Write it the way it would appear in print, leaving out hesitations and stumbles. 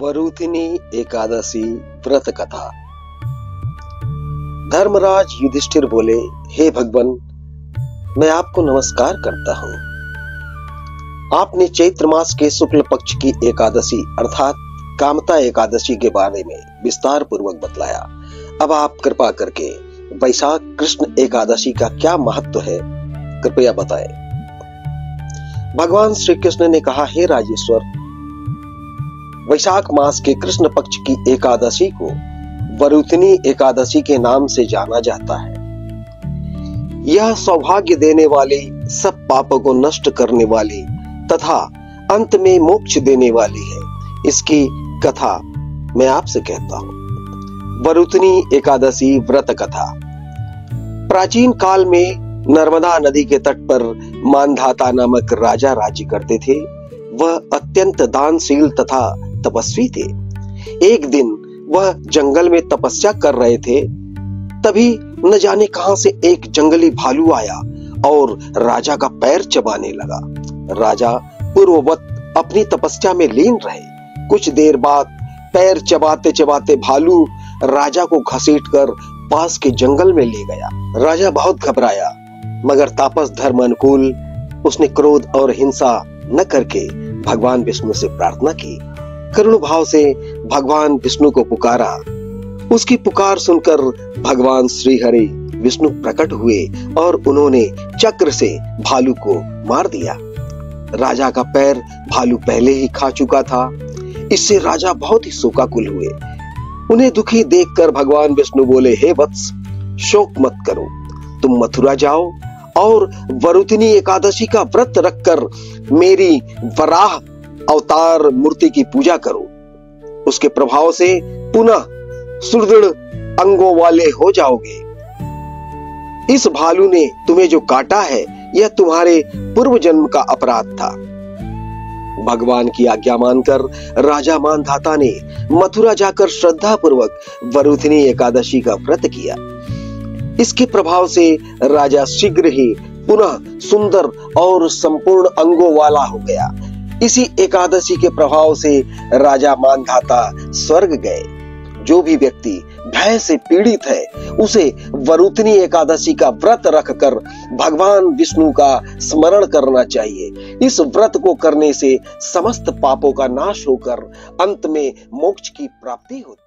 वरुथिनी एकादशी व्रत कथा। धर्मराज युधिष्ठिर बोले, हे भगवान, मैं आपको नमस्कार करता हूं। आपने चैत्र मास के शुक्ल पक्ष की एकादशी अर्थात कामता एकादशी के बारे में विस्तार पूर्वक बतलाया। अब आप कृपा करके वैशाख कृष्ण एकादशी का क्या महत्व है, कृपया बताएं। भगवान श्री कृष्ण ने कहा, हे राजेश्वर, वैशाख मास के कृष्ण पक्ष की एकादशी को वरुथिनी एकादशी के नाम से जाना जाता है। यह सौभाग्य देने वाली, सब पापों को नष्ट करने वाली तथा अंत में मोक्ष देने वाली है। इसकी कथा मैं आपसे कहता हूं। वरुथिनी एकादशी व्रत कथा। प्राचीन काल में नर्मदा नदी के तट पर मानधाता नामक राजा राज्य करते थे। वह अत्यंत दानशील तथा तपस्वी थे। एक दिन वह जंगल में तपस्या कर रहे थे, तभी न जाने कहां से एक जंगली भालू आया और राजा का पैर चबाने लगा। राजा पूर्ववत अपनी तपस्या में लीन रहे। कुछ देर बाद पैर चबाते चबाते भालू राजा को घसीटकर पास के जंगल में ले गया। राजा बहुत घबराया, मगर तापस धर्म अनुकूल उसने क्रोध और हिंसा न करके भगवान विष्णु से प्रार्थना की। करुण भाव से भगवान विष्णु को पुकारा। उसकी पुकार सुनकर भगवान श्री हरि विष्णु प्रकट हुए और उन्होंने चक्र से भालू को मार दिया। राजा का पैर भालू पहले ही खा चुका था। इससे राजा बहुत ही शोकाकुल हुए। उन्हें दुखी देखकर भगवान विष्णु बोले, हे वत्स, शोक मत करो, तुम मथुरा जाओ और वरुथिनी एकादशी का व्रत रखकर मेरी वराह अवतार मूर्ति की पूजा करो। उसके प्रभाव से पुनः सुदृढ़ अंगों वाले हो जाओगे। इस भालू ने तुम्हें जो काटा है, यह तुम्हारे पूर्व जन्म का अपराध था। भगवान की आज्ञा मानकर राजा मानधाता ने मथुरा जाकर श्रद्धा पूर्वक वरुथिनी एकादशी का व्रत किया। इसके प्रभाव से राजा शीघ्र ही पुनः सुंदर और संपूर्ण अंगों वाला हो गया। इसी एकादशी के प्रभाव से राजा मानधाता स्वर्ग गए। जो भी व्यक्ति भय से पीड़ित है, उसे वरुथिनी एकादशी का व्रत रखकर भगवान विष्णु का स्मरण करना चाहिए। इस व्रत को करने से समस्त पापों का नाश होकर अंत में मोक्ष की प्राप्ति होती है।